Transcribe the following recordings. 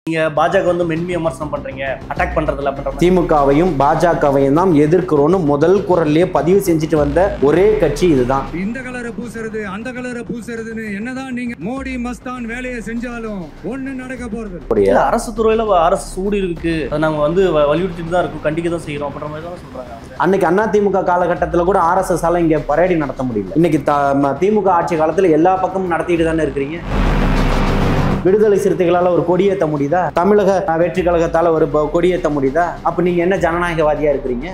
நீங்க பாஜக வந்து மென்மையா விமர்சனம் பண்றீங்க, அட்டாக் பண்றதுல பண்ற திமுகவையும் பாஜகவையும் தான் எதிர்க்கிறோம்னு முதல் குரல்லே பதிவு செஞ்சுட்டு வந்த ஒரே கட்சி இதுதான். இந்த கலரை பூசுறது அந்த கலரை பூசுறதுன்னு என்னதான் நீங்க மோடி மஸ்தான் வேலையை செஞ்சாலும் ஒண்ணு நடக்க போறது. அரசு துறையில அரசு சூடு இருக்கு, அதை நாங்க வந்து வலியுறுத்திட்டு தான் இருக்கும், கண்டிக்க தான் செய்யறோம் அப்படின்ற மாதிரி தான் சொல்றாங்க. அன்னைக்கு அதிமுக காலகட்டத்தில் கூட RSS ஆல இங்க பரேடி நடத்த முடியல. இன்னைக்கு திமுக ஆட்சி காலத்துல எல்லா பக்கமும் நடத்திட்டு தானே இருக்கிறீங்க. விடுதலை சிறுத்தைகளால ஒரு கொடியேற்ற முடியுதா? தமிழக வெற்றி கழகத்தால ஒரு கொடியேற்ற முடியுதா? அப்ப நீங்க என்ன ஜனநாயகவாதியா இருக்கிறீங்க?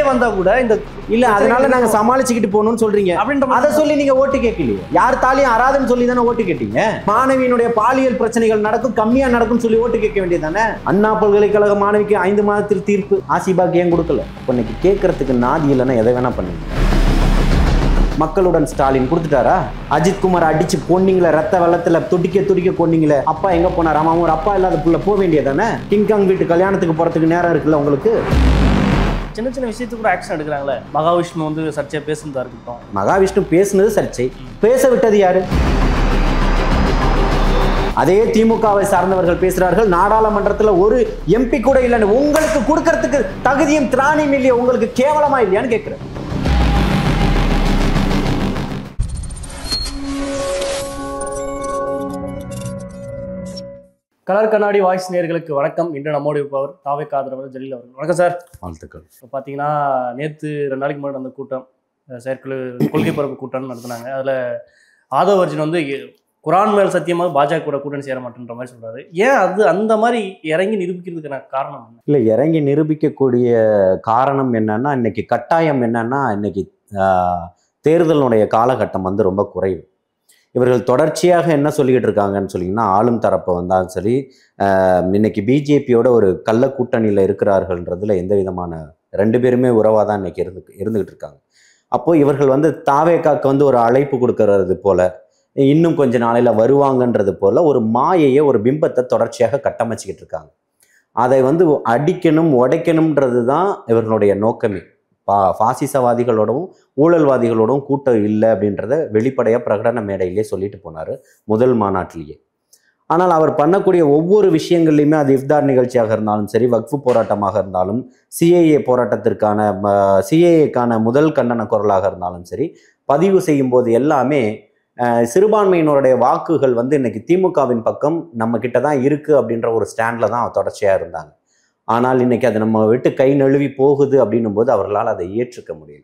வந்தா கூட இந்த இல்ல அதனால நாங்க சமாளிச்சுக்கிட்டு போகணும்னு சொல்றீங்க. அதை சொல்லி நீங்க ஓட்டு கேட்கலையே. யார் தாலியும் அறாதுன்னு சொல்லி தானே ஓட்டு கேட்டீங்க. மாணவியினுடைய பாலியல் பிரச்சனைகள் நடக்கும், கம்மியா நடக்கும் சொல்லி ஓட்டு கேட்க வேண்டியதானே. அண்ணா பல்கலைக்கழக மாணவிக்கு 5 மாதத்தில் தீர்ப்பு, ஆசிபாக்கு ஏன் கொடுக்கல? இன்னைக்கு கேட்கறதுக்கு நாதி இல்லைன்னா எதை வேணா பண்ணுங்க. மக்களுடன் ஸ்டாலின் கொடுத்துட்டாரா? அஜித்குமார் அடிச்சு பொண்ணிங்கள ரத்த வெள்ளத்துல துடிக்க கொன்னீங்களே, அப்பா எங்க போனார்? ஆமா, ஒரு அப்பா இல்லாத புள்ள போக வேண்டியதானே. கிங்காங் வீட்டு கல்யாணத்துக்கு போறதுக்கு நேரம் இருக்குல்ல உங்களுக்கு. சின்ன சின்ன விஷயத்துக்கு கூட ஆக்ஷன் எடுக்கிறாங்களே. மகாவிஷ்ணு வந்து சர்ச்சையா பேசுனதா இருக்கட்டும். மகாவிஷ்ணு பேசுனது சர்ச்சை, பேச விட்டது யாரு? அதே திமுகவை சார்ந்தவர்கள் பேசுறார்கள். நாடாளுமன்றத்தில் ஒரு MP கூட இல்லைன்னு. உங்களுக்கு கொடுக்கறதுக்கு தகுதியும் திராணியும் இல்லையா? உங்களுக்கு கேவலமா இல்லையான்னு கேட்கிறேன். கலர் கண்ணாடி வாய்ஸ் நேயர்களுக்கு வணக்கம். இன்று நம்மோடு இருப்பவர் தாவேக ஆதரவாளர் ஜலீல் அவர்கள். வணக்கம் சார். வாழ்த்துக்கள். இப்போ பார்த்தீங்கன்னா நேற்று 2 நாளைக்கு முன்னாடி அந்த கூட்டம், செயற்குழு கொள்கை பரப்பு கூட்டம்னு நடத்தினாங்க. அதில் ஆதவ் அர்ஜுன் வந்து குரான் மேல் சத்தியமாக பாஜக கூட கூட்டணி சேர மாட்டேன்ற மாதிரி சொல்றாரு. ஏன் அது அந்த மாதிரி இறங்கி நிரூபிக்கிறதுக்கான காரணம் என்ன? இல்லை, இறங்கி நிரூபிக்கக்கூடிய காரணம் என்னன்னா, இன்னைக்கு கட்டாயம் என்னன்னா, இன்னைக்கு தேர்தலுடைய காலகட்டம் வந்து ரொம்ப குறைவு. இவர்கள் தொடர்ச்சியாக என்ன சொல்லிக்கிட்டு இருக்காங்கன்னு சொல்லிங்கன்னா, ஆளும் தரப்பை வந்தாலும் சரி, இன்னைக்கு பிஜேபியோட ஒரு கள்ள கூட்டணியில் இருக்கிறார்கள்ன்றதுல எந்த விதமான 2 பேருமே உறவாக தான் இன்னைக்கு இருந்துகிட்டு இருக்காங்க. அப்போது இவர்கள் வந்து தாவேகாக்கு வந்து ஒரு அழைப்பு கொடுக்கறது போல, இன்னும் கொஞ்ச நாளையில் வருவாங்கன்றது போல ஒரு மாயையை, ஒரு பிம்பத்தை தொடர்ச்சியாக கட்டமைச்சிக்கிட்டு இருக்காங்க. அதை வந்து அடிக்கணும், உடைக்கணும்ன்றது தான் இவர்களுடைய நோக்கமே. பாசிசவாதிகளோடவும் ஊழல்வாதிகளோடவும் கூட்டம் இல்லை அப்படின்றத வெளிப்படையாக பிரகடன மேடையிலே சொல்லிட்டு போனார் முதல் மாநாட்டிலேயே. ஆனால் அவர் பண்ணக்கூடிய ஒவ்வொரு விஷயங்கள்லையுமே, அது இஃப்தார் நிகழ்ச்சியாக இருந்தாலும் சரி, வக்ஃபு போராட்டமாக இருந்தாலும், சிஏஏக்கான முதல் கண்டன குரலாக இருந்தாலும் சரி, பதிவு செய்யும் போது எல்லாமே சிறுபான்மையினருடைய வாக்குகள் வந்து இன்னைக்கு திமுகவின் பக்கம் நம்ம கிட்ட தான் இருக்குது அப்படின்ற ஒரு ஸ்டாண்டில் தான் தொடர்ச்சியாக இருந்தாங்க. ஆனால் இன்னைக்கு அது நம்ம விட்டு கை நழுவி போகுது அப்படின்னும் போது அவர்களால் அதை ஏற்றுக்க முடியல.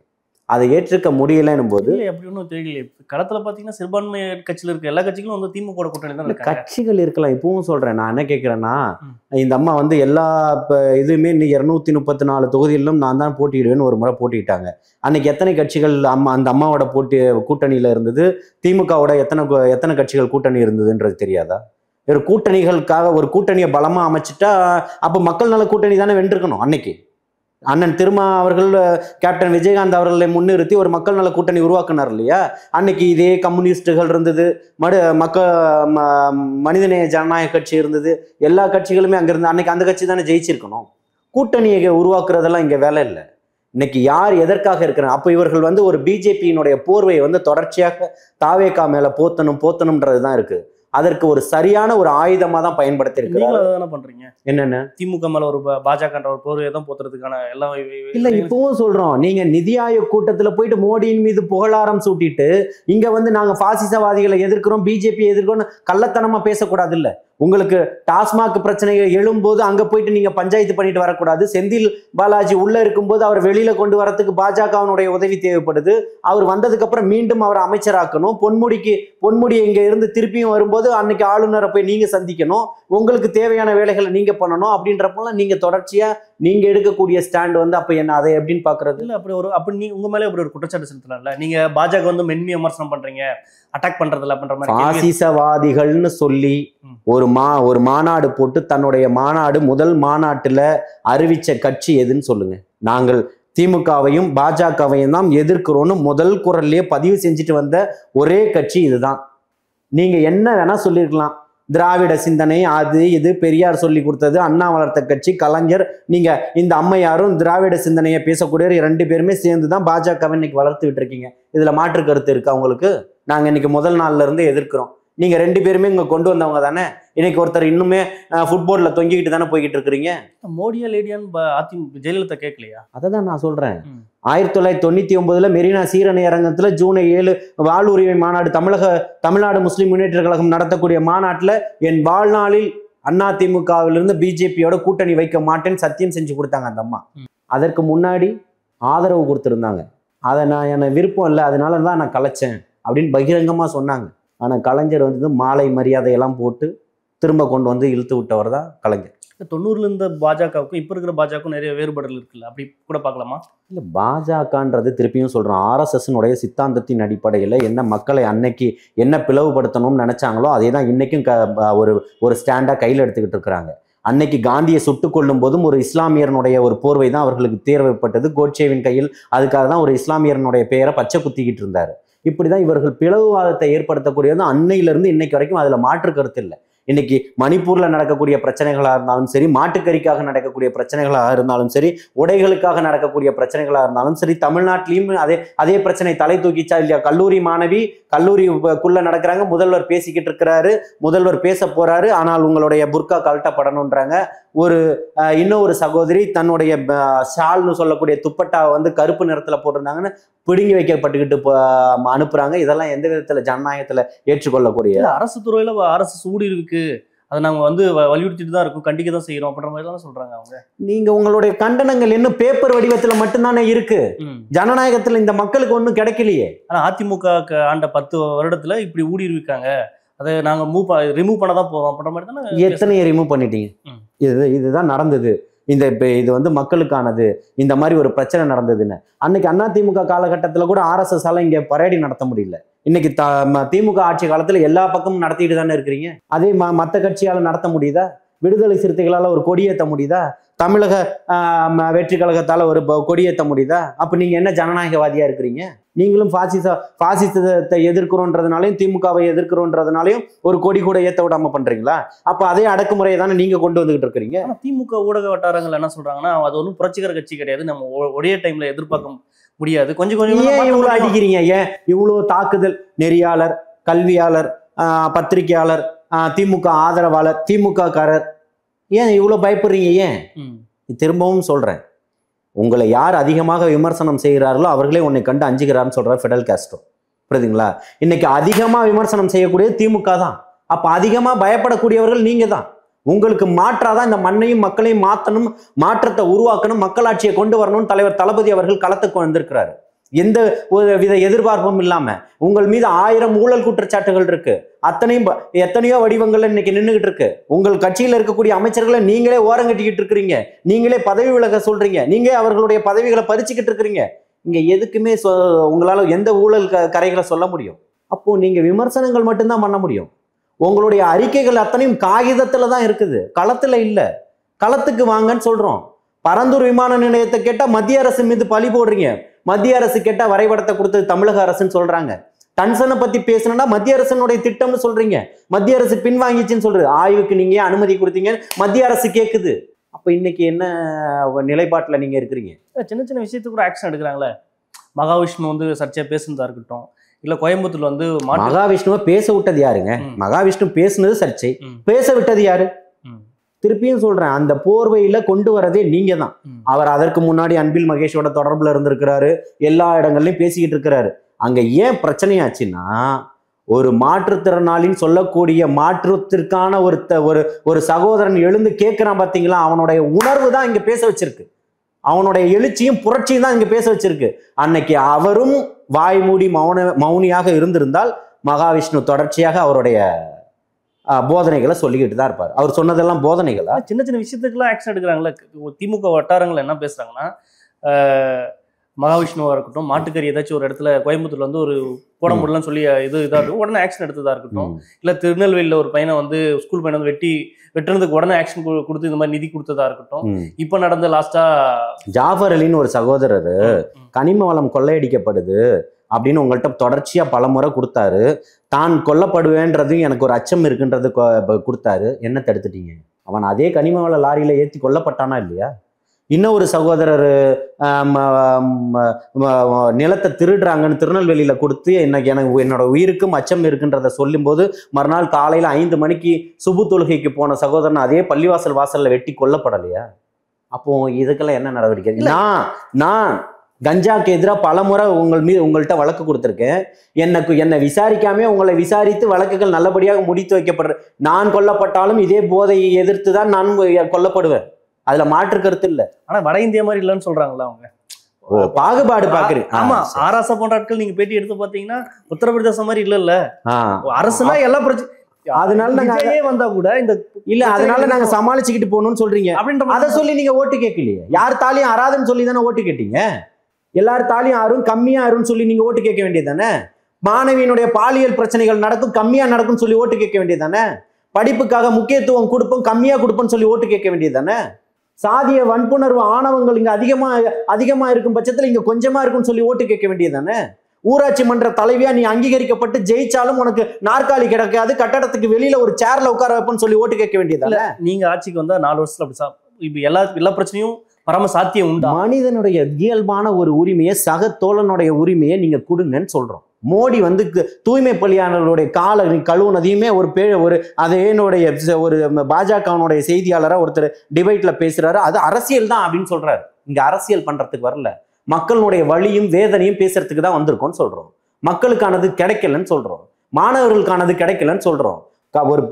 அதை ஏற்றுக்க முடியலன்னும் போது அப்படி ஒன்றும் தெரியல. களத்தில் பார்த்தீங்கன்னா சிறுபான்மை கட்சியில் இருக்க எல்லா கட்சிகளும் வந்து திமுக கூட்டணி தான். கட்சிகள் இருக்கலாம். இப்பவும் சொல்கிறேன், நான் என்ன கேட்குறேன்னா, இந்த அம்மா வந்து எல்லா இதுவுமே இன்னைக்கு 234 தொகுதிகளிலும் நான் தான் போட்டியிடுவேன்னு ஒரு முறை போட்டிட்டாங்க. அன்னைக்கு எத்தனை கட்சிகள் அந்த அம்மாவோட கூட்டணியில் இருந்தது? திமுகவோட எத்தனை கட்சிகள் கூட்டணி இருந்ததுன்றது தெரியாதா? ஒரு கூட்டணிகளுக்காக ஒரு கூட்டணியை பலமாக அமைச்சிட்டா அப்போ மக்கள் நல கூட்டணி தானே வென்றிருக்கணும். அன்னைக்கு அண்ணன் திருமா அவர்கள், கேப்டன் விஜயகாந்த் அவர்களை முன்னிறுத்தி ஒரு மக்கள் நல கூட்டணி உருவாக்குனார் இல்லையா? அன்னைக்கு இதே கம்யூனிஸ்டுகள் இருந்தது, மனிதநேய ஜனநாயக கட்சி இருந்தது, எல்லா கட்சிகளுமே அங்கே இருந்து. அன்னைக்கு அந்த கட்சி தானே ஜெயிச்சிருக்கணும். கூட்டணியை உருவாக்குறதெல்லாம் இங்கே வேலை இல்லை. இன்னைக்கு யார் எதற்காக இருக்கிறாங்க? அப்போ இவர்கள் வந்து ஒரு பிஜேபியினுடைய போர்வையை வந்து தொடர்ச்சியாக தாவேகா மேலே போத்தணும்ன்றது தான் இருக்குது. அதற்கு ஒரு சரியான ஒரு ஆயுதமா தான் பயன்படுத்தி இருக்காங்க. பண்றீங்க என்னென்ன? திமுக மேல ஒரு பாஜக ஒரு போர்வை தான் போத்துறதுக்கான எல்லாம் இல்ல. இப்பவும் சொல்றோம், நீங்க நிதி ஆயோக் கூட்டத்துல போயிட்டு மோடியின் மீது புகழாரம் சூட்டிட்டு இங்க வந்து நாங்க பாசிசவாதிகளை எதிர்க்கிறோம், பிஜேபி எதிர்க்கிறோம் கள்ளத்தனமா பேசக்கூடாது. இல்ல, உங்களுக்கு டாஸ்மாக் பிரச்சனைகள் எழும்போது அங்க போயிட்டு நீங்க பஞ்சாயத்து பண்ணிட்டு வரக்கூடாது. செந்தில் பாலாஜி உள்ள இருக்கும்போது அவர் வெளியில கொண்டு வரத்துக்கு பாஜகவினுடைய உதவி தேவைப்படுது. அவர் வந்ததுக்கு அப்புறம் மீண்டும் அவர் அமைச்சராக்கணும். பொன்முடி இங்க இருந்து திருப்பியும் வரும்போது அன்னைக்கு ஆளுநரை போய் நீங்க சந்திக்கணும். உங்களுக்கு தேவையான வேலைகளை நீங்க பண்ணணும். அப்படின்றப்பெல்லாம் நீங்க தொடர்ச்சியா நீங்க எடுக்கக்கூடிய ஸ்டாண்ட் வந்து அப்ப என்ன, அதை எப்படின்னு பாக்குறது? இல்ல, அப்படி நீ உங்க மேலே அப்படி ஒரு குற்றச்சாட்டு செலுத்தலாம்ல. நீங்க பாஜக வந்து மென்மையா விமர்சனம் பண்றீங்க, அட்டாக் பண்றதுல பண்ற மாதிரி. பாசிசவாதிகள்னு சொல்லி ஒரு மாநாடு போட்டு தன்னுடைய முதல் மாநாட்டுல அறிவிச்ச கட்சி எதுன்னு சொல்லுங்க. நாங்கள் திமுகவையும் பாஜகவையும் தான் எதிர்க்கிறோம்னு முதல் குரல்லே பதிவு செஞ்சுட்டு வந்த ஒரே கட்சி இதுதான். நீங்க என்ன வேணா சொல்லியிருக்கலாம், திராவிட சிந்தனை அது இது பெரியார் சொல்லி கொடுத்தது, அண்ணா வளர்த்த கட்சி கலைஞர். நீங்க இந்த அம்மையாரும் திராவிட சிந்தனையை பேசக்கூடிய 2 பேருமே சேர்ந்து தான் பாஜகவை இன்னைக்கு வளர்த்துக்கிட்டு இருக்கீங்க. இதுல மாற்று கருத்து இருக்கா உங்களுக்கு? நாங்க இன்னைக்கு முதல் நாள்ல இருந்து எதிர்க்கிறோம். நீங்க 2 பேருமே இங்க கொண்டு வந்தவங்க தானே. இன்னைக்கு ஒருத்தர் இன்னுமே ஃபுட்போர்ட்ல தொங்கிக்கிட்டு தானே போய்கிட்டு இருக்கிறீங்க. மோடியா லேடியான்னு ஜெயலலிதா கேட்கலையா? அதை தான் நான் சொல்றேன். 1999 மெரினா சீரணி அரங்கத்துல ஜூன் 7 வாழ்வுரிமை மாநாடு தமிழ்நாடு முஸ்லிம் முன்னேற்ற கழகம் நடத்தக்கூடிய மாநாட்டுல என் வாழ்நாளில் அதிமுகவிலிருந்து பிஜேபியோட கூட்டணி வைக்க மாட்டேன்னு சத்தியம் செஞ்சு கொடுத்தாங்க அந்த அம்மா. அதற்கு முன்னாடி ஆதரவு கொடுத்துருந்தாங்க. அதை நான் எனக்கு விருப்பம் இல்லை, அதனால தான் நான் கலைச்சேன் அப்படின்னு பகிரங்கமா சொன்னாங்க. ஆனா கலைஞர் வந்து மாலை மரியாதையெல்லாம் போட்டு திரும்ப கொண்டு வந்து இழுத்து விட்டவர் தான் கலைஞர். 90ல இருந்த பாஜகவுக்கும் இப்போ இருக்கிற பாஜகவுக்கும் நிறைய வேறுபாடுகள் இருக்குல்ல, அப்படி கூட பார்க்கலாமா? இல்லை, பாஜகன்றது திருப்பியும் சொல்கிறோம், ஆர்எஸ்எஸ்னுடைய சித்தாந்தத்தின் அடிப்படையில் என்ன மக்களை அன்னைக்கு என்ன பிளவுபடுத்தணும்னு நினச்சாங்களோ அதே தான் இன்றைக்கும் ஒரு ஸ்டாண்டாக கையில் எடுத்துக்கிட்டு இருக்கிறாங்க. அன்னைக்கு காந்தியை சுட்டு கொள்ளும் போதும் ஒரு இஸ்லாமியரனுடைய ஒரு போர்வை தான் அவர்களுக்கு தேர்வைப்பட்டது கோட்சேவின் கையில். அதுக்காக தான் ஒரு இஸ்லாமியரனுடைய பெயரை பச்சை குத்திக்கிட்டு இருந்தார். இப்படி தான் இவர்கள் பிளவுவாதத்தை ஏற்படுத்தக்கூடியது அன்னையிலிருந்து இன்னைக்கு வரைக்கும். அதில் மாற்று கருத்து இல்லை. இன்னைக்கு மணிப்பூர்ல நடக்கக்கூடிய பிரச்சனைகளாக இருந்தாலும் சரி, மாட்டுக்கறிக்காக நடக்கக்கூடிய பிரச்சனைகளாக இருந்தாலும் சரி, உடைகளுக்காக நடக்கக்கூடிய பிரச்சனைகளாக இருந்தாலும் சரி, தமிழ்நாட்டிலையும் அதே பிரச்சனை தலை தூக்கிச்சா இல்லையா? கல்லூரி மாணவி கல்லூரிக்குள்ள நடக்கிறாங்க, முதல்வர் பேசிக்கிட்டு இருக்கிறாரு, முதல்வர் பேச போறாரு, ஆனால் உங்களுடைய புர்கா கழட்டப்படணுன்றாங்க. இன்னொரு சகோதரி தன்னுடைய ஷால்னு சொல்லக்கூடிய துப்பட்டாவை வந்து கருப்பு நிறத்துல போட்டிருந்தாங்கன்னு பிடுங்கி வைக்கப்பட்டுக்கிட்டு அனுப்புறாங்க. இதெல்லாம் எந்த விதத்துல ஜனநாயகத்துல ஏற்றுக்கொள்ளக்கூடிய? அரசு துறையில அரசு சூடி இருக்கு, அதை நாங்க வந்து வலியுறுத்திட்டு தான் இருக்கும், கண்டிக்க தான் செய்யறோம் அப்படின்ற மாதிரி தான் சொல்றாங்க அவங்க. நீங்க உங்களுடைய கண்டனங்கள் இன்னும் பேப்பர் வடிவத்துல மட்டும்தானே இருக்கு. ஜனநாயகத்துல இந்த மக்களுக்கு ஒண்ணும் கிடைக்கலையே. ஆனா அதிமுக ஆண்ட 10 வருடத்துல இப்படி ஊடி இருக்காங்க, அதை நாங்க ரிமூவ் பண்ண தான் போறோம் அப்படின்ற மாதிரி தானே. எத்தனையை ரிமூவ் பண்ணிட்டீங்க? இதுதான் நடந்தது. இது வந்து மக்களுக்கானது, இந்த மாதிரி ஒரு பிரச்சனை நடந்ததுன்னு. அன்னைக்கு அதிமுக காலகட்டத்தில் கூட ஆர்எஸ்எஸ் இங்க பரேடி நடத்த முடியல. இன்னைக்கு திமுக ஆட்சி காலத்துல எல்லா பக்கமும் நடத்திட்டு தானே இருக்கிறீங்க. அதே மற்ற கட்சியால நடத்த முடியுதா? விடுதலை சிறுத்தைகளால ஒரு கொடியேற்ற முடியுதா? தமிழக வெற்றி கழகத்தால ஒரு கொடியேற்ற முடியுதா? அப்ப நீங்க என்ன ஜனநாயகவாதியா இருக்கிறீங்க? நீங்களும் பாசிசத்தை எதிர்க்கிறோன்றதுனாலையும் திமுகவை எதிர்க்கிறோன்றதுனாலையும் ஒரு கொடி கூட ஏத்த விடாம பண்றீங்களா? அப்ப அதே அடக்குமுறையை தானே நீங்க கொண்டு வந்துகிட்டு இருக்கிறீங்க. திமுக ஊடக வட்டாரங்கள் என்ன சொல்றாங்கன்னா, அது ஒன்றும் புரட்சிகர கட்சி கிடையாது, நம்ம ஒரே டைம்ல எதிர்பார்க்க முடியாது, கொஞ்சம் கொஞ்சம். ஏன் இவ்வளவு அடிக்கிறீங்க? ஏன் இவ்வளவு தாக்குதல்? நெறியாளர், கல்வியாளர், பத்திரிகையாளர், திமுக ஆதரவாளர், திமுக காரர், ஏன் இவ்வளவு பயப்படுறீங்க? ஏன்? திரும்பவும் சொல்றேன், உங்களை யார் அதிகமாக விமர்சனம் செய்கிறார்களோ அவர்களே உன்னை கண்டு அஞ்சுகிறான்னு சொல்ற ஃபிடல் காஸ்ட்ரோ. புரியுதுங்களா? இன்னைக்கு அதிகமா விமர்சனம் செய்யக்கூடியது திமுக தான். அப்ப அதிகமா பயப்படக்கூடியவர்கள் நீங்க தான். உங்களுக்கு மாற்றாதான் இந்த மண்ணையும் மக்களையும் மாற்றணும், மாற்றத்தை உருவாக்கணும், மக்களாட்சியை கொண்டு வரணும் தலைவர் தளபதி அவர்கள் களத்துக்கு வந்திருக்கிறாரு. எந்த ஒரு வித எதிர்பார்ப்பும் இல்லாம. உங்கள் மீது 1000 ஊழல் குற்றச்சாட்டுகள் இருக்கு. எத்தனையோ வடிவங்கள்ல இன்னைக்கு நின்றுகிட்டு இருக்கு. உங்கள் கட்சியில இருக்கக்கூடிய அமைச்சர்களை நீங்களே ஓரங்கட்டிக்கிட்டு இருக்கிறீங்க, நீங்களே பதவி விலக சொல்றீங்க, நீங்க அவர்களுடைய பதவிகளை பறிச்சுக்கிட்டு இருக்கிறீங்க. இங்க எதுக்குமே உங்களால எந்த ஊழல் கரைகளை சொல்ல முடியும்? அப்போ நீங்க விமர்சனங்கள் மட்டும்தான் பண்ண முடியும். உங்களுடைய அறிக்கைகள் அத்தனையும் காகிதத்துல தான் இருக்குது, களத்துல இல்ல. களத்துக்கு வாங்கன்னு சொல்றோம். பரந்தூர் விமான நிலையத்தை கேட்டா மத்திய அரசு மீது பழி போடுறீங்க, மத்திய அரசு கேட்டா வரைபடத்தை கொடுத்தது தமிழக அரசுன்னு சொல்றாங்க. டன்சனை பத்தி பேசணும்னா மத்திய அரசனுடைய திட்டம்னு சொல்றீங்க, மத்திய அரசு பின்வாங்கிச்சுன்னு சொல்றது. ஆய்வுக்கு நீங்க அனுமதி கொடுத்தீங்க, மத்திய அரசு கேக்குது. அப்ப இன்னைக்கு என்ன நிலைப்பாட்டுல நீங்க இருக்கிறீங்க? சின்ன சின்ன விஷயத்துக்கு கூட ஆக்ஷன் எடுக்கிறாங்களே. மகாவிஷ்ணு வந்து சர்ச்சையா பேசுனதா இருக்கட்டும், இல்ல கோயம்புத்தூர்ல வந்து மகாவிஷ்ணுவை பேச விட்டது யாருங்க? மகாவிஷ்ணு பேசுனது சர்ச்சை, பேச விட்டது யாரு? திருப்பியும் சொல்றேன், அந்த போர்வையில கொண்டு வரதே நீங்க தான். அவர் அதற்கு முன்னாடி அன்பில் மகேஷோட தொடர்புல இருந்திருக்கிறாரு, எல்லா இடங்கள்லயும் பேசிக்கிட்டு இருக்கிறாரு. அங்க ஏன் பிரச்சனையாச்சுன்னா, ஒரு மாற்றுத்திறனாளின்னு சொல்லக்கூடிய மாற்றத்திற்கான ஒரு சகோதரன் எழுந்து கேட்கிறான் பாத்தீங்களா, அவனுடைய உணர்வு தான் இங்க பேச வச்சிருக்கு, அவனுடைய எழுச்சியும் புரட்சியும் தான் இங்க பேச வச்சிருக்கு. அன்னைக்கு அவரும் வாய் மூடி மௌனியாக இருந்திருந்தால் மகாவிஷ்ணு தொடர்ச்சியாக அவருடைய போதனைகளை சொல்லிக்கிட்டு தான் இருப்பார். அவர் சொன்னதெல்லாம் போதனைகளா? சின்ன சின்ன விஷயத்துக்குலாம் ஆக்ஷன் எடுக்கிறாங்களே. திமுக வட்டாரங்கள் என்ன பேசுறாங்கன்னா, மகாவிஷ்ணுவா இருக்கட்டும், மாட்டுக்கறி ஏதாச்சும் ஒரு இடத்துல கோயம்புத்தூர்ல வந்து ஒரு போட முடியலன்னு சொல்லி இதாக உடனே ஆக்ஷன் எடுத்ததா இருக்கட்டும், இல்ல திருநெல்வேலியில ஒரு பையனை வந்து ஸ்கூல் பையனை வந்து வெட்டுறதுக்கு உடனே ஆக்ஷன் கொடுத்து இந்த மாதிரி நிதி கொடுத்ததா இருக்கட்டும். இப்ப நடந்த லாஸ்டா ஜாஃபர் அலின்னு ஒரு சகோதரர் கனிம வளம் கொள்ளையடிக்கப்படுது அப்படின்னு உங்கள்கிட்ட தொடர்ச்சியா பல முறை கொடுத்தாரு. தான் கொல்லப்படுவேன்றது எனக்கு ஒரு அச்சம் இருக்குன்றது கொடுத்தாரு. என்ன தடுத்துட்டீங்க? அவன் அதே கனிம வள லாரியில ஏற்றி கொல்லப்பட்டானா இல்லையா? இன்னொரு சகோதரர் நிலத்தை திருடுறாங்கன்னு திருநெல்வேலியில கொடுத்து எனக்கு என்னோட உயிருக்கும் அச்சம் இருக்குன்றத சொல்லும்போது மறுநாள் காலையில 5 மணிக்கு சுபு தொழுகைக்கு போன சகோதரன் அதே பள்ளிவாசல் வாசல்ல வெட்டி கொல்லப்படலையா? அப்போ இதுக்கெல்லாம் என்ன நடவடிக்கை? நான் கஞ்சாக்கு எதிராக பல முறை உங்கள்கிட்ட வழக்கு கொடுத்துருக்கேன். என்னை விசாரிக்காம உங்களை விசாரித்து வழக்குகள் நல்லபடியாக முடித்து வைக்கப்படுற நான் கொல்லப்பட்டாலும் இதே போதையை எதிர்த்து தான் நான் கொல்லப்படுவேன். அதுல மாற்று கருத்து இல்லை. ஆனா வட இந்திய மாதிரி இல்லைன்னு சொல்றாங்களா அவங்க? பாகுபாடு பாக்குறேன். ஆமா, ஆராசா போன்ற ஆட்கள் நீங்க பேட்டி எடுத்து பாத்தீங்கன்னா உத்தரப்பிரதேசம் மாதிரி இல்ல அரசுனா எல்லா பிரச்சனை. அதனால நாங்க வந்தா கூட இந்த இல்ல அதனால நாங்க சமாளிச்சுக்கிட்டு போகணும்னு சொல்றீங்க அப்படின்ற அதை சொல்லி நீங்க ஓட்டு கேட்கலையே. யார் தாலியும் அறாதுன்னு சொல்லி தானே ஓட்டு கேட்டீங்க. எல்லாரும் தாலியும் ஆறும் கம்மியா ஆறுன்னு சொல்லி நீங்க ஓட்டு கேட்க வேண்டியது தானே. மாணவியினுடைய பாலியல் பிரச்சனைகள் நடக்கும் கம்மியா நடக்கும்னு சொல்லி ஓட்டு கேட்க வேண்டியது தானே. படிப்புக்காக முக்கியத்துவம் கொடுப்போம் கம்மியா கொடுப்போம்னு சொல்லி ஓட்டு கேட்க வேண்டியது தானே. சாதிய வன்புணர்வு ஆணவங்கள் இங்க அதிகமா இருக்கும் பட்சத்துல இங்க கொஞ்சமா இருக்குன்னு சொல்லி ஓட்டு கேட்க வேண்டியது தானே. ஊராட்சி மன்ற தலைவியா நீ அங்கீகரிக்கப்பட்டு ஜெயிச்சாலும் உனக்கு நாற்காலி கிடைக்காது, கட்டடத்துக்கு வெளியில ஒரு சேர்ல உட்கார வைப்பன்னு சொல்லி ஓட்டு கேட்க வேண்டியது. நீங்க ஆட்சிக்கு வந்தா 4 வருஷத்துல அப்படி இப்ப எல்லா பிரச்சனையும் பரம சாத்தியம் உண்டு. மனிதனுடைய இயல்பான ஒரு உரிமையை சக தோழனுடைய உரிமையை நீங்க கொடுங்கன்னு சொல்றோம். மோடி வந்து தூய்மை பணியாளர்களுடைய கால கழுவுனதையுமே ஒரு அதனுடைய ஒரு பாஜகவனுடைய செய்தியாளராக ஒருத்தர் டிபேட்ல பேசுறாரு. அது அரசியல் தான் அப்படின்னு சொல்றாரு. இங்க அரசியல் பண்றதுக்கு வரல, மக்களுடைய வலியும் வேதனையும் பேசுறதுக்கு தான் வந்திருக்கோம்னு சொல்றோம். மக்களுக்கானது கிடைக்கலன்னு சொல்றோம், மாணவர்களுக்கானது கிடைக்கலன்னு சொல்றோம். ஒரு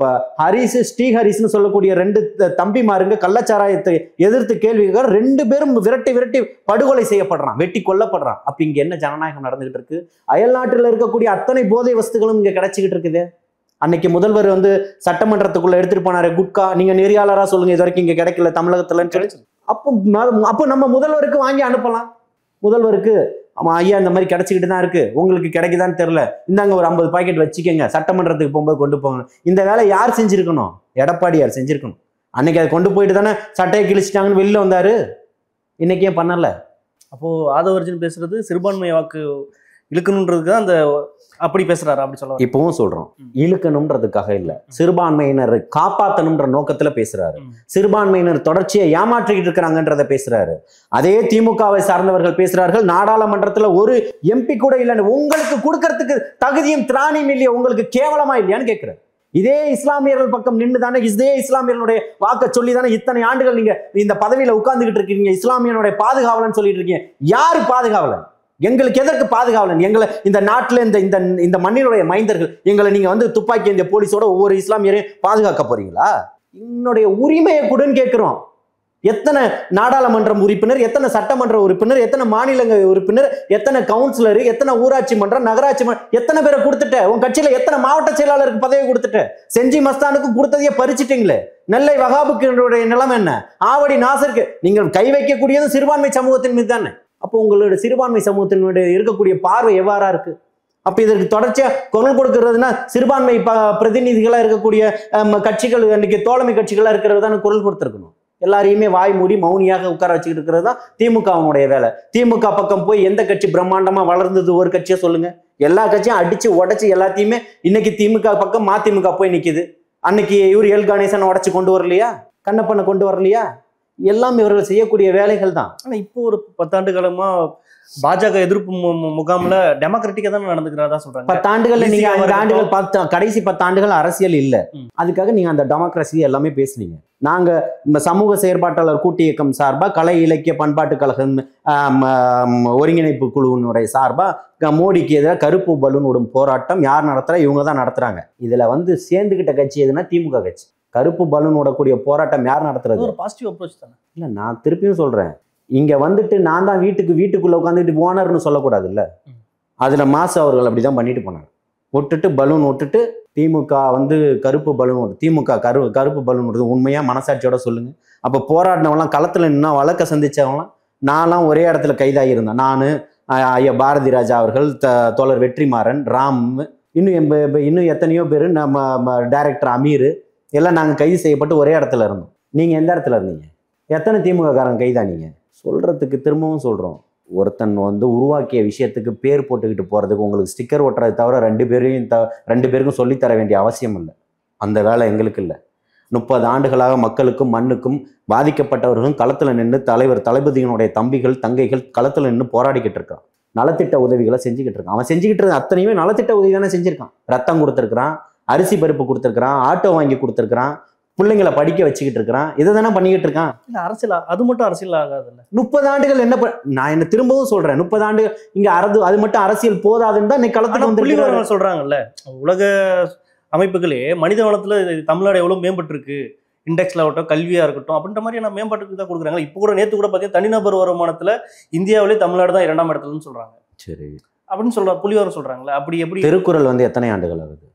ஹரிஸ் ஸ்ரீஹரிஸ்னு சொல்லக்கூடிய 2 தம்பிமாருங்க கள்ளச்சாராயத்தை எதிர்த்து கேள்விகள் 2 பேரும் விரட்டி படுகொலை செய்யப்படுறான், வெட்டி கொல்லப்படுறான். அப்ப இங்க என்ன ஜனநாயகம் நடந்துகிட்டு இருக்கு? அயல் நாட்டில் இருக்கக்கூடிய அத்தனை போதை வஸ்துகளும் இங்க கிடைச்சிக்கிட்டு இருக்குது. அன்னைக்கு முதல்வர் வந்து சட்டமன்றத்துக்குள்ள எடுத்துட்டு போனாரு குட்கா. நீங்க நெறியாளரா சொல்லுங்க இது வரைக்கும் இங்க கிடைக்கல தமிழகத்துலன்னு சொல்லி. அப்போ நம்ம முதல்வருக்கு வாங்கி அனுப்பலாம். முதல்வருக்கு ஐயா இந்த மாதிரி கிடைச்சிக்கிட்டு தான் இருக்கு, உங்களுக்கு கிடைக்குதான்னு தெரியல, இந்தாங்க ஒரு 50 பாக்கெட் வச்சுக்கோங்க, சட்டமன்றத்துக்கு போகும்போது கொண்டு போங்க. இந்த வேலை யார் செஞ்சிருக்கணும்? எடப்பாடியார் செஞ்சிருக்கணும். அன்னைக்கு அதை கொண்டு போயிட்டு தானே சட்டையை கிழிச்சிட்டாங்கன்னு வெளில வந்தாரு. இன்னைக்கு ஏன் பண்ணல? அப்போ ஆதவர்ஜன் பேசுறது சிறுபான்மை வாக்கு இழுக்கணுன்றதுக்கு தான் அந்த அப்படி பேசுறாரு அப்படி சொல்ல. இப்பவும் சொல்றோம், இழுக்கணும்ன்றதுக்காக இல்ல, சிறுபான்மையினரை காப்பாற்றணும்ன்ற நோக்கத்துல பேசுறாரு. சிறுபான்மையினர் தொடர்ச்சியை ஏமாற்றிக்கிட்டு இருக்கிறாங்கன்றத பேசுறாரு. அதே திமுகவை சார்ந்தவர்கள் பேசுறார்கள், நாடாளுமன்றத்துல ஒரு எம்பி கூட இல்லைன்னு. உங்களுக்கு கொடுக்கறதுக்கு தகுதியும் திராணியும் இல்லையா? உங்களுக்கு கேவலமா இல்லையான்னு கேட்கிறேன். இதே இஸ்லாமியர்கள் பக்கம் நின்று தானே, இதே இஸ்லாமியர்களுடைய வாக்க சொல்லி தானே இத்தனை ஆண்டுகள் நீங்க இந்த பதவியில உட்கார்ந்துகிட்டு இருக்கீங்க. இஸ்லாமியனுடைய பாதுகாவலன் சொல்லிட்டு இருக்கீங்க. யாரு பாதுகாவலன்? எங்களுக்கு எதற்கு பாதுகாவலன்? எங்களை இந்த நாட்டில் இந்த மண்ணினுடைய மைந்தர்கள் எங்களை நீங்க வந்து துப்பாக்கி இந்த போலீஸோட ஒவ்வொரு இஸ்லாமியரையும் பாதுகாக்க போறீங்களா? என்னுடைய உரிமையை கொடுன்னு கேட்கிறோம். எத்தனை நாடாளுமன்றம் உறுப்பினர், எத்தனை சட்டமன்ற உறுப்பினர், எத்தனை மாநில உறுப்பினர், எத்தனை கவுன்சிலர், எத்தனை ஊராட்சி மன்றம், நகராட்சி மன்றம், எத்தனை பேரை கொடுத்துட்ட? உன் கட்சியில எத்தனை மாவட்ட செயலாளருக்கு பதவி கொடுத்துட்ட? செஞ்சி மஸ்தானுக்கு கொடுத்ததையே பறிச்சிட்டீங்களே. நெல்லை வகாபுக்கு நிலைமை என்ன? ஆவடி நாசருக்கு நீங்கள் கை வைக்கக்கூடியது சிறுபான்மை சமூகத்தின் மீது தானே. அப்போ உங்களோட சிறுபான்மை சமூகத்தினுடைய இருக்கக்கூடிய பார்வை எவ்வாறா இருக்கு? அப்ப இதற்கு தொடர்ச்சியா குரல் கொடுக்கறதுனா சிறுபான்மை பிரதிநிதிகளா இருக்கக்கூடிய கட்சிகள், இன்னைக்கு தோழமை கட்சிகளா இருக்கிறது தானே குரல் கொடுத்துருக்கணும். எல்லாரையுமே வாய் மூடி மௌனியாக உட்கார வச்சுக்கிட்டு இருக்கிறது தான் திமுகவுடைய வேலை. திமுக பக்கம் போய் எந்த கட்சி பிரம்மாண்டமா வளர்ந்தது ஒரு கட்சியா சொல்லுங்க. எல்லா கட்சியும் அடிச்சு உடைச்சு எல்லாத்தையுமே இன்னைக்கு திமுக பக்கம் மதிமுக போய் நிக்குது. அன்னைக்கு இவர் எல் கணேசன் உடைச்சு கொண்டு வரலையா? கண்ணப்பனை கொண்டு வரலையா? எல்லாம் இவர்கள் செய்யக்கூடிய வேலைகள் தான். ஆனா இப்போ ஒரு 10 ஆண்டு காலமா பாஜக எதிர்ப்பு முகாம்ல டெமோக்ராட்டிக்கா தான் நடந்துக்கிறதா சொல்றாங்க. 10 ஆண்டுகள் நீங்க 5 ஆண்டுகள் கடைசி 10 ஆண்டுகள் அரசியல் இல்ல. அதுக்காக நீங்க அந்த டெமோக்ரஸி எல்லாமே பேசுனீங்க. நாங்க சமூக செயற்பாட்டாளர் கூட்டு இயக்கம் சார்பா, கலை இலக்கிய பண்பாட்டு கழகம் ஒருங்கிணைப்பு குழுவினுடைய சார்பா மோடிக்கு எதிராக கருப்பு பலூன் விடும் போராட்டம் யார் நடத்துறா? இவங்க தான் நடத்துறாங்க. இதுல வந்து சேர்ந்துகிட்ட கட்சி எதுனா திமுக கட்சி. கருப்பு பலூன் விடக்கூடிய போராட்டம் யார் நடத்துறது? ஒரு பாசிட்டிவ் அப்ரோச் தானே. இல்ல நான் திருப்பியும் சொல்றேன், இங்க வந்துட்டு நான் தான் வீட்டுக்குள்ள உட்காந்துட்டு ஓனர்னு சொல்லக்கூடாது இல்ல. அதுல மாசு அவர்கள் அப்படிதான் பண்ணிட்டு போனாங்க. விட்டுட்டு பலூன் விட்டுட்டு திமுக வந்து கருப்பு பலூன், திமுக கருப்பு பலூன் விடுறது உண்மையா மனசாட்சியோட சொல்லுங்க. அப்ப போராடினவங்களாம் களத்துல நின்னா வழக்க சந்திச்சவங்களாம் நான்லாம் ஒரே இடத்துல கைதாகி இருந்தேன். நான் ஐயா பாரதி ராஜா அவர்கள், தோழர் வெற்றிமாறன், ராம், இன்னும் எத்தனையோ பேர், நம்ம டைரக்டர் அமீர் எல்லாம் நாங்கள் கைது செய்யப்பட்டு ஒரே இடத்துல இருந்தோம். நீங்கள் எந்த இடத்துல இருந்தீங்க? எத்தனை திமுக காரங்க கைதானீங்க? சொல்கிறதுக்கு திரும்பவும் சொல்கிறோம், ஒருத்தன் வந்து உருவாக்கிய விஷயத்துக்கு பேர் போட்டுக்கிட்டு போகிறதுக்கு உங்களுக்கு ஸ்டிக்கர் ஒட்டுறது தவிர 2 பேருக்கும் சொல்லித்தர வேண்டிய அவசியம் இல்லை. அந்த வேலை எங்களுக்கு இல்லை. 30 ஆண்டுகளாக மக்களுக்கும் மண்ணுக்கும் பாதிக்கப்பட்டவர்களும் களத்தில் நின்று தலைவர் தளபதியினுடைய தம்பிகள் தங்கைகள் களத்தில் நின்று போராடிக்கிட்டு இருக்கான். நலத்திட்ட உதவிகளை செஞ்சுக்கிட்டு இருக்கான். அவன் செஞ்சுக்கிட்டு இருக்க அத்தனையுமே நலத்திட்ட உதவி தானே செஞ்சிருக்கான். ரத்தம் கொடுத்துருக்கிறான், அரிசி பருப்பு கொடுத்துருக்கிறான், ஆட்டோ வாங்கி கொடுத்துருக்கிறான், பிள்ளைங்களை படிக்க வச்சுக்கிட்டு இருக்கிறான். இதை தானே பண்ணிக்கிட்டு இருக்கான். இல்ல அரசியல் அது மட்டும் அரசியல் ஆகாதுல்ல. 30 ஆண்டுகள் என்ன நான் என்ன திரும்பவும் சொல்றேன், 30 ஆண்டுகள் இங்க அது மட்டும் அரசியல் போதாதுன்னு தான் இன்னைக்கு களத்துக்கு வந்து புள்ளிவிவரங்கள் சொல்றாங்கல்ல. உலக அமைப்புகளே மனித வளத்துல தமிழ்நாடு எவ்வளவு மேம்பட்டு இருக்கு, இண்டெக்ஸ்ல ஆகட்டும் கல்வியா இருக்கட்டும் அப்படின்ற மாதிரி நான் மேம்பாட்டுக்கு தான் கொடுக்குறாங்க. இப்போ கூட நேற்று கூட பார்த்தீங்கன்னா தனிநபர் வருமானத்துல இந்தியாவிலே தமிழ்நாடு தான் 2ஆம் இடத்துலன்னு சொல்றாங்க. சரி அப்படின்னு சொல்ற புள்ளிவிவரம் சொல்றாங்களே. அப்படி எப்படி திருக்குறள் வந்து எத்தனை ஆண்டுகள் ஆகுது?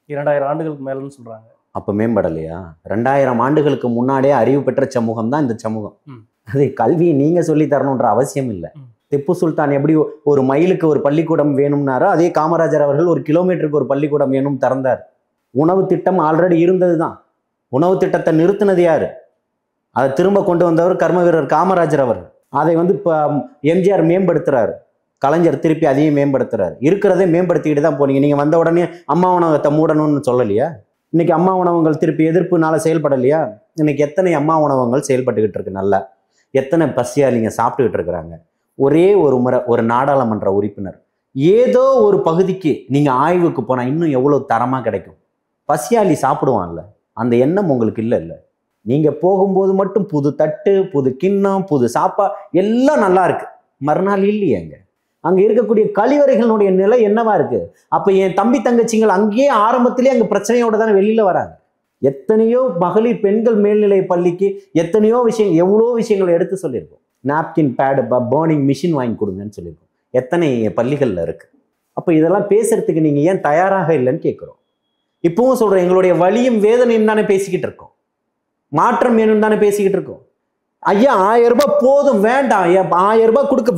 2000 ஆண்டுகளுக்கு மேலன்னு சொல்றாங்க. அப்ப மேம்படலையா? 2000 ஆண்டுகளுக்கு முன்னாடியே அறிவு பெற்ற சமூகம் தான் இந்த சமூகம். அது கல்வி நீங்க சொல்லி தரணுன்ற அவசியம் இல்லை. திப்பு சுல்தான் எப்படி ஒரு மைலுக்கு ஒரு பள்ளிக்கூடம் வேணும்னாரோ அதே காமராஜர் அவர்கள் 1 கிலோமீட்டருக்கு ஒரு பள்ளிக்கூடம் வேணும் திறந்தார். உணவு திட்டம் ஆல்ரெடி இருந்தது தான். உணவு திட்டத்தை நிறுத்தினது யாரு? அதை திரும்ப கொண்டு வந்தவர் கர்ம வீரர் காமராஜர் அவர். அதை வந்து இப்போ எம்ஜிஆர் மேம்படுத்துறாரு, கலைஞர் திருப்பி அதையும் மேம்படுத்துறாரு. இருக்கிறதே மேம்படுத்திக்கிட்டு தான் போனீங்க. நீங்க வந்த உடனே அம்மா உணவகத்தை மூடணும்னு சொல்லலையா? இன்னைக்கு அம்மா உணவகங்கள் திருப்பி எதிர்ப்புனால செயல்படலையா? இன்னைக்கு எத்தனை அம்மா உணவகங்கள் செயல்பட்டுக்கிட்டு இருக்கு. நல்லா எத்தனை பசியாளிங்க சாப்பிட்டுக்கிட்டு இருக்கிறாங்க. ஒரே ஒரு முறை ஒரு நாடாளுமன்ற உறுப்பினர் ஏதோ ஒரு பகுதிக்கு நீங்க ஆய்வுக்கு போனா இன்னும் எவ்வளவு தரமா கிடைக்கும். பசியாளி சாப்பிடுவான்ல, அந்த எண்ணம் உங்களுக்கு இல்லை. நீங்க போகும்போது மட்டும் புது தட்டு, புது கிண்ணம், புது சாப்பா எல்லாம் நல்லா இருக்கு. மறுநாள் இல்லையேங்க. அங்க இருக்கக்கூடிய கழிவறைகளுடைய நிலை என்னவா இருக்கு? அப்ப என் தம்பி தங்கச்சிங்கள் அங்கேயே ஆரம்பத்திலேயே அங்க பிரச்சனையோட தானே வெளியில வராங்க. எத்தனையோ மகளிர் பெண்கள் மேல்நிலை பள்ளிக்கு எத்தனையோ விஷயம், எவ்வளோ விஷயங்களை எடுத்து சொல்லியிருக்கோம். நாப்கின் பேடு, பர்னிங் மிஷின் வாங்கி கொடுங்கன்னு சொல்லியிருக்கோம். எத்தனை பள்ளிகள்ல இருக்கு. அப்ப இதெல்லாம் பேசுறதுக்கு நீங்க ஏன் தயாராக இல்லைன்னு கேட்கிறோம். இப்பவும் சொல்றேன், எங்களுடைய வலியும் வேதனையும் தானே பேசிக்கிட்டு இருக்கோம். மாற்றம் வேணும் தானே பேசிக்கிட்டு இருக்கோம். ஐயா 1000 ரூபாய் போதும், வேண்டாம் 1000 ரூபாய் கொடுக்க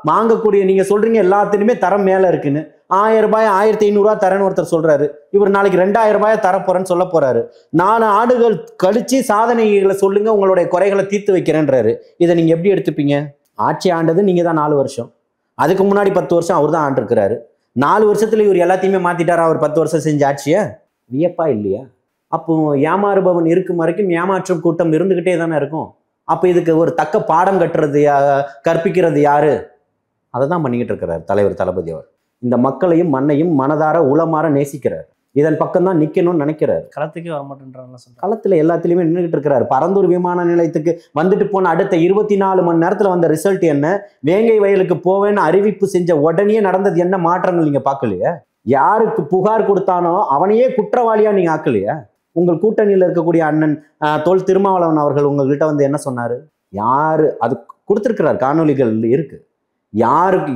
வாங்கக்கூடிய நீங்க சொல்றீங்க எல்லாத்துலயுமே தரம் மேல இருக்குன்னு. 1000 ரூபாய் 1500 ரூபாய் தரேன்னு ஒருத்தர் சொல்றாரு. இவர் நாளைக்கு 2000 ரூபாய் தரப்போறேன்னு சொல்ல போறாரு. 4 ஆண்டுகள் கழிச்சு சாதனைகளை சொல்லுங்க, உங்களுடைய குறைகளை தீர்த்து வைக்கிறேன்றாரு. இதை நீங்க எப்படி எடுத்துப்பீங்க? ஆட்சி ஆண்டது நீங்க தான் 4 வருஷம். அதுக்கு முன்னாடி 10 வருஷம் அவர் தான் ஆண்டிருக்கிறாரு. 4 வருஷத்துல இவர் எல்லாத்தையுமே மாத்திட்டாரா? அவர் 10 வருஷம் செஞ்ச ஆட்சிய வியப்பா இல்லையா? அப்போ ஏமாறுபவன் இருக்கும் வரைக்கும் ஏமாற்றும் கூட்டம் இருந்துகிட்டே தானே இருக்கும். அப்ப இதுக்கு ஒரு தக்க பாடம் கற்பிக்கிறது யாரு? அதை தான் பண்ணிக்கிட்டு இருக்கிறார் தலைவர் தளபதி அவர். இந்த மக்களையும் மண்ணையும் மனதார உளமாற நேசிக்கிறார். இதன் பக்கம் தான் நிக்கணும்னு நினைக்கிறார். களத்துக்கே வரமாட்டேன்றாங்க. களத்துல எல்லாத்திலுமே நின்றுகிட்டு இருக்கிறார். பரந்தூர் விமான நிலையத்துக்கு வந்துட்டு போன அடுத்த 24 மணி நேரத்துல வந்த ரிசல்ட் என்ன? வேங்கை வயலுக்கு போவேன்னு அறிவிப்பு செஞ்ச உடனே நடந்தது என்ன மாற்றங்கள் நீங்க பார்க்கலையா? யாருக்கு புகார் கொடுத்தானோ அவனையே குற்றவாளியா நீங்க ஆக்கலையா? உங்கள் கூட்டணியில் இருக்கக்கூடிய அண்ணன் தொல் திருமாவளவன் அவர்கள் உங்ககிட்ட வந்து என்ன சொன்னாரு? யாரு அது கொடுத்துருக்கிறார், காணொலிகள் இருக்கு. யாருக்கு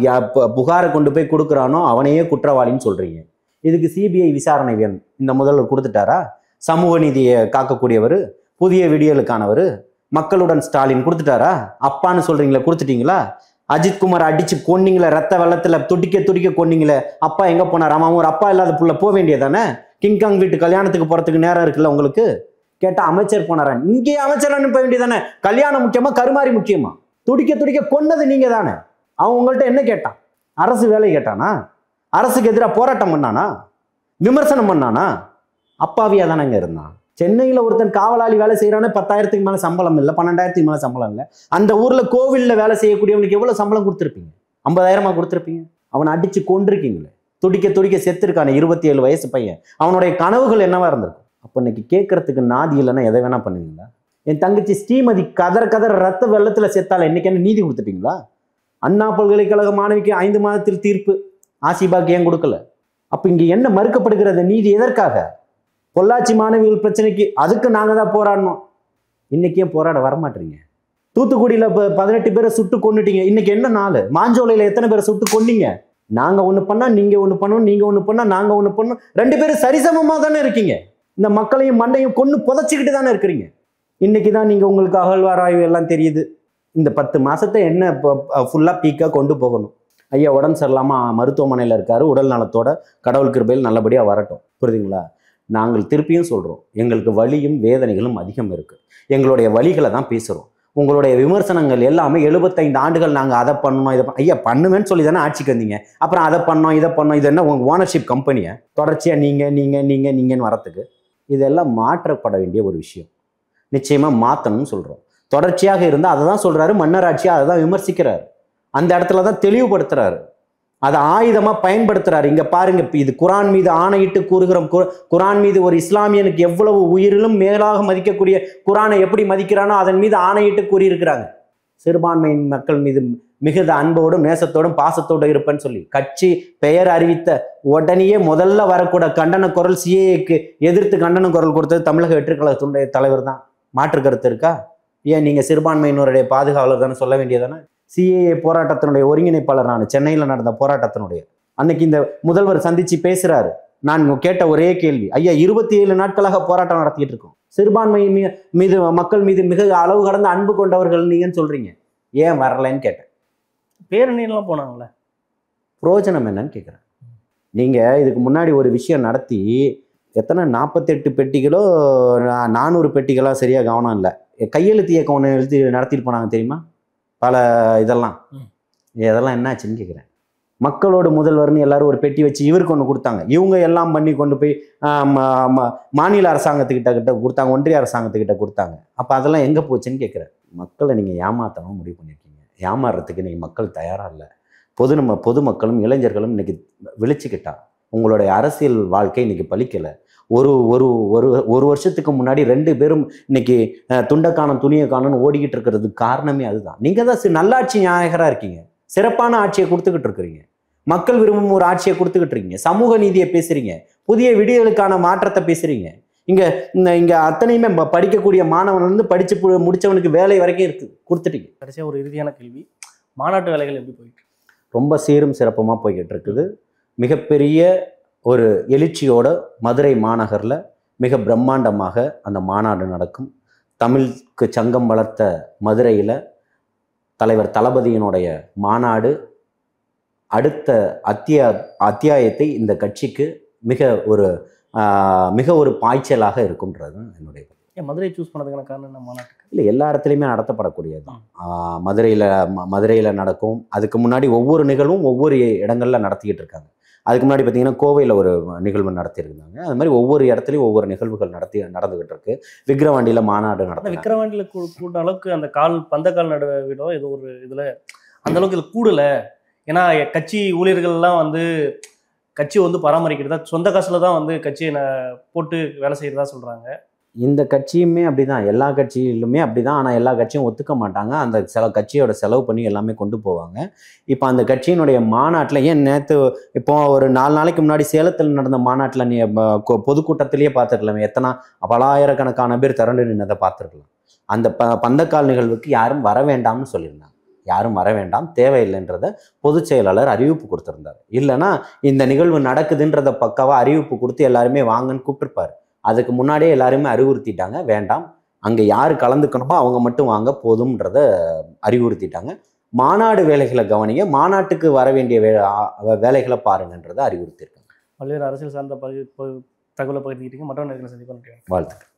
புகாரை கொண்டு போய் கொடுக்குறானோ அவனையே குற்றவாளின்னு சொல்றீங்க. இதுக்கு சிபிஐ விசாரணை வேணும். இந்த முதல்வர் கொடுத்துட்டாரா? சமூக நீதியை காக்கக்கூடியவர், புதிய விடியலுக்கானவர், மக்களுடன் ஸ்டாலின் கொடுத்துட்டாரா? அப்பான்னு சொல்றீங்களா, கொடுத்துட்டீங்களா? அஜித்குமார் அடிச்சு கொன்னீங்களே, ரத்த வெள்ளத்துல துடிக்க கொன்னீங்களே, அப்பா எங்க போனார்? ஆமா, ஒரு அப்பா இல்லாத புள்ள போக வேண்டியதானே? கிங்காங் வீட்டு கல்யாணத்துக்கு போறதுக்கு நேரம் இருக்குல்ல உங்களுக்கு? கேட்டா அமைச்சர் போனாரா? இங்கே அமைச்சர் அனுப்ப வேண்டியதானே? கல்யாணம் முக்கியமா, கருமாறி முக்கியமா? துடிக்க கொன்னது நீங்க தானே. அவன் உங்கள்கிட்ட என்ன கேட்டான்? அரசு வேலை கேட்டானா? அரசுக்கு எதிராக போராட்டம் பண்ணானா? விமர்சனம் பண்ணானா? அப்பாவியா தானங்க இருந்தான். சென்னையில ஒருத்தன் காவலாளி வேலை செய்யறானே 10,000க்கு மேல சம்பளம் இல்லை, 12,000க்கு மேல சம்பளம் இல்லை. அந்த ஊர்ல கோவில்ல வேலை செய்யக்கூடியவனுக்கு எவ்வளவு சம்பளம் கொடுத்துருப்பீங்க? 50,000 கொடுத்துருப்பீங்க. அவனை அடிச்சு கொண்டிருக்கீங்களே, துடிக்க செத்துருக்கான 27 வயசு பையன். அவனுடைய கனவுகள் என்னவா இருந்திருக்கும்? அப்ப இன்னைக்கு கேட்கறதுக்கு நாதி இல்லைன்னா எதை வேணா பண்ணுவீங்களா? என் தங்கச்சி ஸ்ரீமதி கதற ரத்த வெள்ளத்துல செத்தால இன்னைக்கு என்ன நீதி கொடுத்துட்டீங்களா? அண்ணா பல்கலைக்கழக மாணவிக்கு 5 மாதத்தில் தீர்ப்பு, ஆசிபாக்கு ஏன் கொடுக்கல? அப்ப இங்க என்ன மறுக்கப்படுகிறது? நீதி எதற்காக? பொள்ளாச்சி மாணவிகள் பிரச்சனைக்கு அதுக்கு நாங்க தான் போராடணும். இன்னைக்கே போராட வரமாட்டீங்க. தூத்துக்குடியில 18 பேரை சுட்டு கொண்டுட்டீங்க. இன்னைக்கு என்ன நாள்? மாஞ்சோலையில எத்தனை பேரை சுட்டு கொன்னீங்க? நாங்க ஒண்ணு பண்ணா நீங்க ஒண்ணு பண்ணணும், நீங்க ஒண்ணு பண்ணா நாங்க ஒண்ணு பண்ணணும். 2 பேரும் சரிசமமா தானே இருக்கீங்க. இந்த மக்களையும் மண்ணையும் கொண்டு புதைச்சிக்கிட்டு தானே இருக்கிறீங்க. இன்னைக்குதான் நீங்க உங்களுக்கு அகழ்வாராய்வு எல்லாம் தெரியுது. இந்த 10 மாசத்தை என்ன ஃபுல்லா பீக்கா கொண்டு போகணும். ஐயா உடம்பு சரியில்லாம மருத்துவமனையில இருக்காரு, உடல் நலத்தோட, கடவுள் கிருபையில் நல்லபடியா வரட்டும். புரியுதுங்களா? நாங்கள் திருப்பியும் சொல்றோம், எங்களுக்கு வலியும் வேதனைகளும் அதிகம் இருக்கு. எங்களுடைய வலிகளை தான் பேசுறோம். உங்களுடைய விமர்சனங்கள் எல்லாமே 75 ஆண்டுகள் நாங்கள் அதை பண்ணோம் இதை ஐயா பண்ணுவேன்னு சொல்லி தானே ஆட்சிக்கு வந்தீங்க. அப்புறம் அதை பண்ணோம் இதை பண்ணோம். இது என்ன உங்க ஓனர்ஷிப் கம்பெனியை தொடர்ச்சியா நீங்கன்னு வரத்துக்கு? இதெல்லாம் மாற்றப்பட வேண்டிய ஒரு விஷயம். நிச்சயமாக மாற்றணும்னு சொல்கிறோம். தொடர்ச்சியாக இருந்தால் அதை தான் சொல்கிறாரு, மன்னராட்சியாக அதை தான் விமர்சிக்கிறார். அந்த இடத்துல தான் தெளிவுபடுத்துறாரு, அதை ஆயுதமாக பயன்படுத்துறாரு. இங்கே பாருங்க, இது குரான் மீது ஆணையிட்டு கூறுகிறோம். குரான் மீது ஒரு இஸ்லாமியனுக்கு எவ்வளவு உயிரிலும் மேலாக மதிக்கக்கூடிய குரானை எப்படி மதிக்கிறானோ அதன் மீது ஆணையிட்டு கூறியிருக்கிறாங்க. சிறுபான்மையின் மக்கள் மீது மிகுந்த அன்போடும் நேசத்தோடும் பாசத்தோடும் இருப்பேன்னு சொல்லி கட்சி பெயர் அறிவித்த உடனேயே முதல்ல வரக்கூட கண்டன குரல் சிஏஏக்கு எதிர்த்து கண்டன குரல் கொடுத்தது தமிழக வெற்றிக்கழகத்துடைய தலைவர் தான். மாற்று கருத்து இருக்கா? ஏன் நீங்கள் சிறுபான்மையினருடைய பாதுகாவலர் தானே சொல்ல வேண்டியதானே? சிஏஏ போராட்டத்தினுடைய ஒருங்கிணைப்பாளர் நான், சென்னையில் நடந்த போராட்டத்தினுடைய அன்னைக்கு இந்த முதல்வர் சந்திச்சு பேசுறாரு. நான் கேட்ட ஒரே கேள்வி, ஐயா 27 நாட்களாக போராட்டம் நடத்திட்டு இருக்கோம், சிறுபான்மையின் மீது மக்கள் மீது மிக அளவு கடந்த அன்பு கொண்டவர்கள் நீங்கன்னு சொல்றீங்க, ஏன் வரலைன்னு கேட்டேன். பேரணியெல்லாம் போனாங்களே, பிரயோஜனம் என்னன்னு கேட்குறேன். நீங்கள் இதுக்கு முன்னாடி ஒரு விஷயம் நடத்தி எத்தனை 48 பெட்டிகளோ 400 பெட்டிகளோ சரியாக கவனம் இல்லை, கையெழுத்து இயக்கம் ஒன்று எழுதி நடத்திட்டு போனாங்க தெரியுமா? பல இதெல்லாம் என்னாச்சுன்னு கேட்குறேன். மக்களோட முதல்வர்னு எல்லாரும் ஒரு பெட்டி வச்சு இவருக்கு ஒன்று கொடுத்தாங்க. இவங்க எல்லாம் பண்ணி கொண்டு போய் மாநில அரசாங்கத்துக்கிட்ட கொடுத்தாங்க, ஒன்றிய அரசாங்கத்துக்கிட்ட கொடுத்தாங்க. அப்போ அதெல்லாம் எங்கே போச்சுன்னு கேட்குறேன். மக்களை நீங்கள் ஏமாற்றணும் முடிவு பண்ணியிருக்கீங்க. ஏமாறுறதுக்கு நீங்கள் மக்கள் தயாராக இல்லை. பொதுமக்களும் இளைஞர்களும் இன்னைக்கு விழிச்சுக்கிட்டா உங்களுடைய அரசியல் வாழ்க்கை இன்னைக்கு பலிக்கலை. ஒரு ஒரு ஒரு ஒரு வருஷத்துக்கு முன்னாடி 2 பேரும் இன்னைக்கு துண்டக்கானம் துணியை காணன்னு ஓடிக்கிட்டு இருக்கிறதுக்கு காரணமே அதுதான். நீங்கள் தான் நல்லாட்சி நாயகராக இருக்கீங்க, சிறப்பான ஆட்சியை கொடுத்துக்கிட்டு இருக்கிறீங்க, மக்கள் விரும்பும் ஒரு ஆட்சியை கொடுத்துக்கிட்டு இருக்கீங்க, சமூக நீதியை பேசுறீங்க, புதிய விடியலுக்கான மாற்றத்தை பேசுறீங்க. இங்கே அத்தனையுமே படிக்கக்கூடிய மாணவன்லேருந்து படித்து முடித்தவனுக்கு வேலை வரைக்கும் கொடுத்துட்டீங்க. கடைசியாக ஒரு இறுதியான கேள்வி, மாநாட்டு வேலைகள் எப்படி போயிட்டு? ரொம்ப சீரும் சிறப்புமாக போய்கிட்டு இருக்குது. மிகப்பெரிய ஒரு எழுச்சியோட மதுரை மாநகரில் மிக பிரம்மாண்டமாக அந்த மாநாடு நடக்கும். தமிழுக்கு சங்கம் வளர்த்த மதுரையில் தலைவர் தளபதியினுடைய மாநாடு அடுத்த அத்தியாயத்தை இந்த கட்சிக்கு மிக ஒரு பாய்ச்சலாக இருக்கும்ன்றது தான் என்னுடைய. ஏன் மதுரை சூஸ் பண்ணதுக்கான காரணம் என்ன? மாநாட்டுக்கு இல்லை, எல்லா இடத்துலையுமே நடத்தப்படக்கூடியது தான். மதுரையில் நடக்கும். அதுக்கு முன்னாடி ஒவ்வொரு நிகழ்வும் ஒவ்வொரு இடங்களில் நடத்திக்கிட்டு இருக்காங்க. அதுக்கு முன்னாடி பார்த்தீங்கன்னா கோவையில் ஒரு நிகழ்வு நடத்தியிருந்தாங்க. அது மாதிரி ஒவ்வொரு இடத்துலையும் ஒவ்வொரு நிகழ்வுகள் நடந்துகிட்டு இருக்கு. விக்கிரவாண்டியில் மாநாடு நடத்த, விக்கிரவாண்டியில் கூட்ட அளவுக்கு அந்த பந்தக்கால் நடுவிடோ ஏதோ ஒரு இதில் அந்த அளவுக்கு இது கூடலை. ஏன்னா கட்சி ஊழியர்கள்லாம் கட்சி பராமரிக்கிறதா சொந்த காசில் தான் கட்சியை போட்டு வேலை செய்கிறதா சொல்கிறாங்க. இந்த கட்சியுமே அப்படிதான், எல்லா கட்சியிலுமே அப்படிதான். ஆனால் எல்லா கட்சியும் ஒத்துக்க மாட்டாங்க. அந்த கட்சியோட செலவு பண்ணி எல்லாமே கொண்டு போவாங்க. இப்போ அந்த கட்சியினுடைய மாநாட்டில் ஏன் நேற்று இப்போ ஒரு 4 நாளைக்கு முன்னாடி சேலத்தில் நடந்த மாநாட்டில் நீ பொதுக்கூட்டத்திலேயே பார்த்துருக்கலாம், எத்தனை பலாயிரக்கணக்கான பேர் திரண்டு நின்றதை பார்த்துருக்கலாம். அந்த பந்தக்கால் நிகழ்வுக்கு யாரும் வர வேண்டாம்னு சொல்லியிருந்தாங்க. யாரும் வர வேண்டாம், தேவையில்லைன்றத பொதுச் செயலாளர் அறிவிப்பு கொடுத்துருந்தார். இல்லைன்னா இந்த நிகழ்வு நடக்குதுன்றத பக்காவாக அறிவிப்பு கொடுத்து எல்லாருமே வாங்கன்னு கூப்பிட்டுருப்பாரு. அதுக்கு முன்னாடியே எல்லாருமே அறிவுறுத்திட்டாங்க, வேண்டாம், அங்கே யார் கலந்துக்கணுமோ அவங்க மட்டும் வாங்க போதும்ன்றத அறிவுறுத்திட்டாங்க. மாநாடு வேலைகளை கவனிங்க, மாநாட்டுக்கு வர வேண்டிய வேலைகளை பாருங்கன்றதை அறிவுறுத்தியிருக்காங்க. பல்வேறு அரசியல் சார்ந்த தகவலை பகிர்ந்துக்கிட்டீங்க. மற்றொரு நேரத்தில் சந்திப்போம். வாழ்த்துக்கள்.